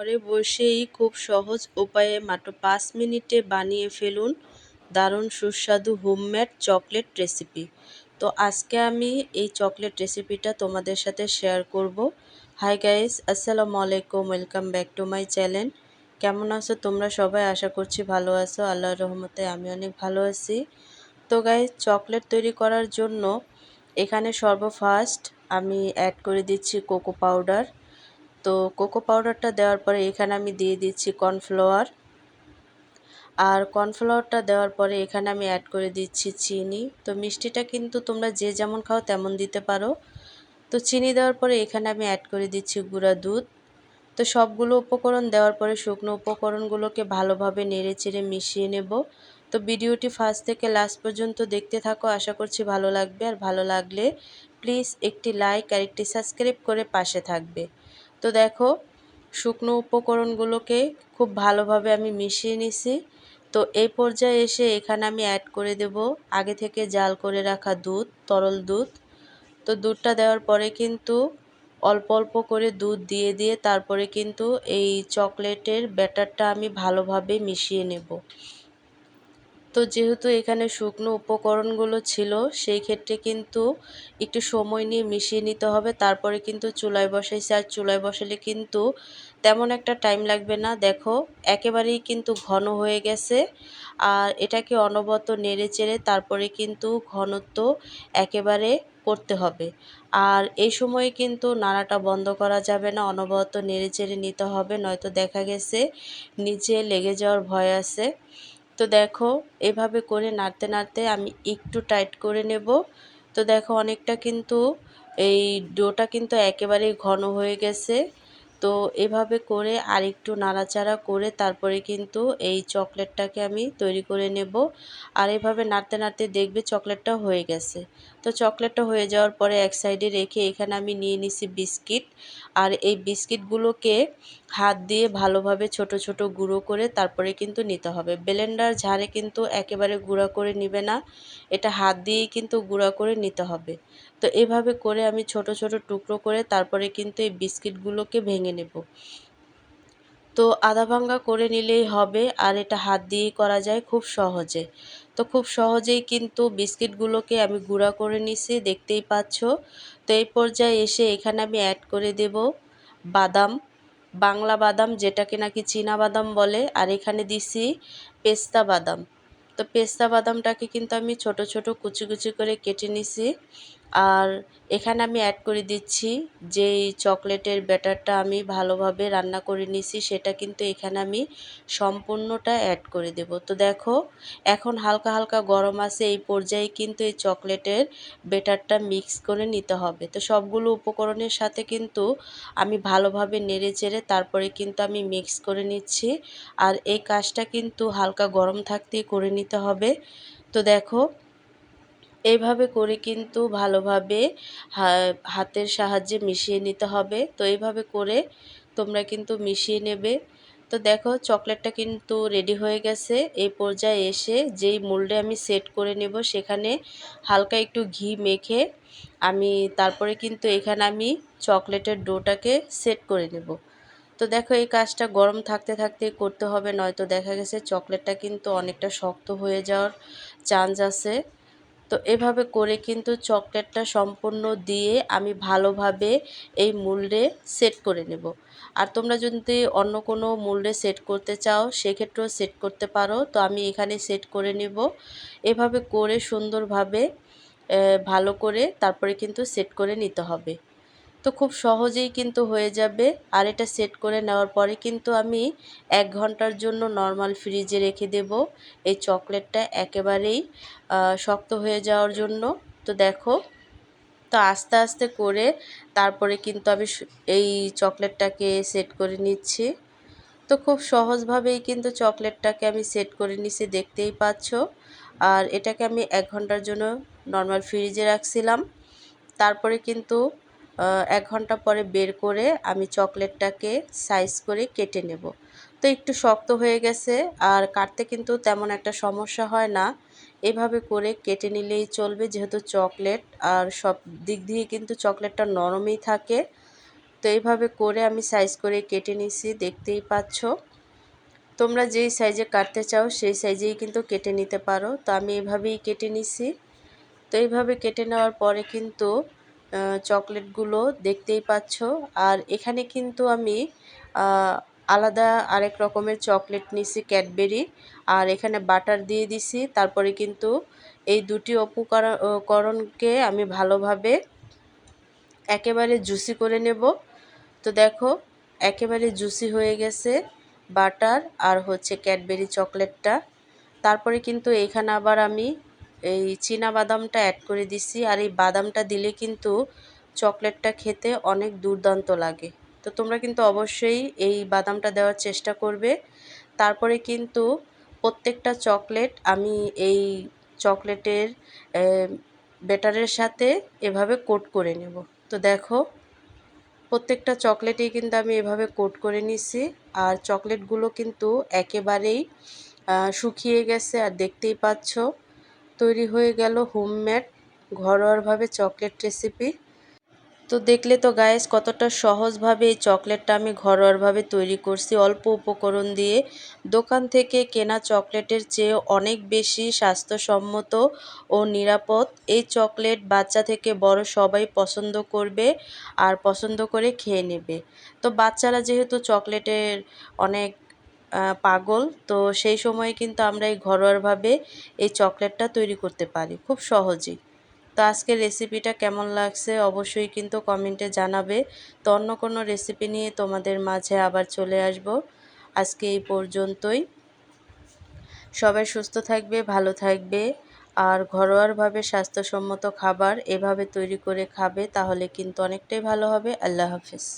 ঘরে বসেই খুব সহজ উপায়ে মাত্র ৫ মিনিটে বানিয়ে ফেলুন দারুণ সুস্বাদু হোমমেড চকলেট রেসিপি। তো আজকে আমি এই চকলেট রেসিপিটা তোমাদের সাথে শেয়ার করব। হাই গাইস, আসসালামু আলাইকুম, welcome back to my channel. কেমন আছো তোমরা সবাই? আশা করছি ভালো আছো। আল্লাহর রহমতে আমি অনেক ভালো আছি। তো গাইস, চকলেট তৈরি করার জন্য এখানে সর্বফার্স্ট আমি অ্যাড করে দিচ্ছি কোকো পাউডার। তো কোকো পাউডারটা দেওয়ার পরে এখানে আমি দিয়ে দিচ্ছি কর্নফ্লাওয়ার। আর কর্নফ্লাওয়ারটা দেওয়ার পরে এখানে আমি অ্যাড করে দিচ্ছি চিনি। তো মিষ্টিটা কিন্তু তোমরা যে যেমন খাও তেমন দিতে পারো। তো চিনি দেওয়ার পরে এখানে আমি অ্যাড করে দিচ্ছি গুঁড়া দুধ। তো সবগুলো উপকরণ দেওয়ার পরে শুকনো উপকরণগুলোকে ভালোভাবে নেড়েচেড়ে মিশিয়ে নেব। তো ভিডিওটি ফার্স্ট থেকে লাস্ট পর্যন্ত দেখতে থাকো, আশা করছি ভালো লাগবে। আর ভালো লাগলে প্লিজ একটি লাইক আর একটি সাবস্ক্রাইব করে পাশে থাকবে। তো দেখো, শুকনো উপকরণগুলোকে খুব ভালোভাবে আমি মিশিয়ে নিছি। তো এই পর্যায়ে এসে এখানে আমি অ্যাড করে দেব আগে থেকে জাল করে রাখা দুধ, তরল দুধ। তো দুধটা দেওয়ার পরে কিন্তু অল্প অল্প করে দুধ দিয়ে দিয়ে তারপরে কিন্তু এই চকলেটের ব্যাটারটা আমি ভালোভাবে মিশিয়ে নেব। তো যেহেতু এখানে শুকনো উপকরণগুলো ছিল, সেই ক্ষেত্রে কিন্তু একটু সময় নিয়ে মিশিয়ে নিতে হবে। তারপরে কিন্তু চুলায় বসাইছি, আর চুলায় বসালে কিন্তু তেমন একটা টাইম লাগবে না। দেখো, একেবারেই কিন্তু ঘন হয়ে গেছে। আর এটাকে অনবরত নেড়ে চেড়ে তারপরে কিন্তু ঘনত্ব একেবারে করতে হবে। আর এই সময়ে কিন্তু নাড়াটা বন্ধ করা যাবে না, অনবরত নেড়ে চেড়ে নিতে হবে, নয়তো দেখা গেছে নিচে লেগে যাওয়ার ভয় আছে। তো দেখো, এভাবে করে নাড়তে নাড়তে আমি একটু টাইট করে নেব। তো দেখো, অনেকটা কিন্তু এই ডোটা কিন্তু একেবারেই ঘন হয়ে গেছে। তো এভাবে করে আরেকটু নাড়াচাড়া করে তারপরে কিন্তু এই চকলেটটাকে আমি তৈরি করে নেব। আর এভাবে নাড়তে নাড়তে দেখবে চকলেটটা হয়ে গেছে। তো চকলেটটা হয়ে যাওয়ার পরে এক সাইডে রেখে এখানে আমি নিয়ে নিছি বিস্কিট। আর এই বিস্কিটগুলোকে হাত দিয়ে ভালোভাবে ছোট ছোট গুঁড়ো করে তারপরে কিন্তু নিতে হবে। ব্লেন্ডার ঝাড়ে কিন্তু একেবারে গুঁড়া করে নিবে না, এটা হাত দিয়েই কিন্তু গুঁড়া করে নিতে হবে। তো এভাবে করে আমি ছোট ছোট টুকরো করে তারপরে কিন্তু এই বিস্কিটগুলোকে ভেঙে নেব। তো আধা ভাঙ্গা করে নিলেই হবে, আর এটা হাত দিয়েই করা যায় খুব সহজে। তো খুব সহজেই কিন্তু বিস্কিটগুলোকে আমি গুঁড়া করে নিছি, দেখতেই পাচ্ছ। তো এই পর্যায়ে এসে এখানে আমি অ্যাড করে দেব বাদাম, বাংলা বাদাম যেটাকে নাকি চীনা বাদাম বলে। আর এখানে দিছি পেস্তা বাদাম। তো পেস্তা বাদামটাকে কিন্তু আমি ছোট ছোট কুচি কুচি করে কেটে নিছি। আর এখানে আমি অ্যাড করে দিচ্ছি যেই চকলেটের ব্যাটারটা আমি ভালোভাবে রান্না করে নিছি, সেটা কিন্তু এখানে আমি সম্পূর্ণটা অ্যাড করে দেব। তো দেখো, এখন হালকা হালকা গরম আছে, এই পর্যায়ে কিন্তু এই চকলেটের ব্যাটারটা মিক্স করে নিতে হবে। তো সবগুলো উপকরণের সাথে কিন্তু আমি ভালোভাবে নেড়ে চেড়ে তারপরে কিন্তু আমি মিক্স করে নিচ্ছি। আর এই কাজটা কিন্তু হালকা গরম থাকতেই করে নিতে হবে। তো দেখো, এইভাবে করে কিন্তু ভালোভাবে হাতের সাহায্যে মিশিয়ে নিতে হবে। তো এইভাবে করে তোমরা কিন্তু মিশিয়ে নেবে। তো দেখো, চকলেটটা কিন্তু রেডি হয়ে গেছে। এই পর্যায়ে এসে যেই মোল্ডে আমি সেট করে নেব সেখানে হালকা একটু ঘি মেখে আমি তারপরে কিন্তু এখানে আমি চকলেটের ডোটাকে সেট করে নেব। তো দেখো, এই কাজটা গরম থাকতে থাকতে করতে হবে, নয়তো দেখা গেছে চকলেটটা কিন্তু অনেকটা শক্ত হয়ে যাওয়ার চান্স আছে। তো এভাবে করে কিন্তু চকলেটটা সম্পূর্ণ দিয়ে আমি ভালোভাবে এই মোল্ডে সেট করে নেব। আর তোমরা যদি অন্য কোনো মোল্ডে সেট করতে চাও সেক্ষেত্রেও সেট করতে পারো। তো আমি এখানে সেট করে নেব। এভাবে করে সুন্দরভাবে ভালো করে তারপরে কিন্তু সেট করে নিতে হবে। তো খুব সহজেই কিন্তু হয়ে যাবে। আর এটা সেট করে নেওয়ার পরে কিন্তু আমি 1 ঘন্টার জন্য নর্মাল ফ্রিজে রেখে দেব এই চকলেটটা একেবারেই শক্ত হয়ে যাওয়ার জন্য। তো দেখো, তো আস্তে আস্তে করে তারপরে কিন্তু আমি এই চকলেটটাকে সেট করে নিচ্ছি। তো খুব সহজভাবেই কিন্তু চকলেটটাকে আমি সেট করে নিছি, দেখতেই পাচ্ছ। আর এটাকে আমি 1 ঘন্টার জন্য নর্মাল ফ্রিজে রাখছিলাম। তারপরে কিন্তু 1 ঘন্টা পরে বের করে আমি চকলেটটাকে সাইজ করে কেটে নেব। তো একটু শক্ত হয়ে গেছে, আর কাটতে কিন্তু তেমন একটা সমস্যা হয় না। এভাবে করে কেটে নিলেই চলবে, যেহেতু চকলেট আর সব দিক দিয়ে কিন্তু চকলেটটা নরমই থাকে। তো এইভাবে করে আমি সাইজ করে কেটে নিছি, দেখতেই পাচ্ছ। তোমরা যেই সাইজে কাটতে চাও সেই সাইজেই কিন্তু কেটে নিতে পারো। তো আমি এভাবেই কেটে নিছি। তো এইভাবে কেটে নেওয়ার পরে কিন্তু চকলেটগুলো দেখতেই পাচ্ছ। আর এখানে কিন্তু আমি আলাদা আরেক রকমের চকলেট নিছি, ক্যাডবেরি। আর এখানে বাটার দিয়ে দিছি। তারপরে কিন্তু এই দুটি উপকরণকে আমি ভালোভাবে একেবারে জুসি করে নেব। তো দেখো একেবারে জুসি হয়ে গেছে বাটার আর হচ্ছে ক্যাডবেরি চকলেটটা। তারপরে কিন্তু এইখানে আবার আমি এই চীনা বাদামটা অ্যাড করে দিছি। আর এই বাদামটা দিলে কিন্তু চকলেটটা খেতে অনেক দুর্দান্ত লাগে। তো তোমরা কিন্তু অবশ্যই এই বাদামটা দেওয়ার চেষ্টা করবে। তারপরে কিন্তু প্রত্যেকটা চকলেট আমি এই চকলেটের ব্যাটারের সাথে এভাবে কোট করে নেব। তো দেখো প্রত্যেকটা চকলেটেই কিন্তু আমি এভাবে কোট করে নিছি। আর চকলেটগুলো কিন্তু একেবারেই শুকিয়ে গেছে। আর দেখতেই পাচ্ছ তৈরি হয়ে গেল হোমমেড ঘরোয়াভাবে চকলেট রেসিপি। তো দেখলে তো গাইস কতটা সহজভাবে এই চকলেটটা আমি ঘরোয়াভাবে তৈরি করছি অল্প উপকরণ দিয়ে। দোকান থেকে কেনা চকলেটের চেয়ে অনেক বেশি স্বাস্থ্যসম্মত ও নিরাপদ। এই চকলেট বাচ্চা থেকে বড় সবাই পছন্দ করবে আর পছন্দ করে খেয়ে নেবে। তো বাচ্চারা যেহেতু চকলেটের অনেক পাগল, তো সেই সময় কিন্তু আমরা এই ঘরোয়াভাবে এই চকলেটটা তৈরি করতে পারি খুব সহজেই। তো আজকের রেসিপিটা কেমন লাগছে অবশ্যই কিন্তু কমেন্টে জানাবে। তো অন্য কোনো রেসিপি নিয়ে তোমাদের মাঝে আবার চলে আসব। আজকে এই পর্যন্তই। সবাই সুস্থ থাকবে, ভালো থাকবে। আর ঘরোয়াভাবে স্বাস্থ্যসম্মত খাবার এভাবে তৈরি করে খাবে, তাহলে কিন্তু অনেকটাই ভালো হবে। আল্লাহ হাফেজ।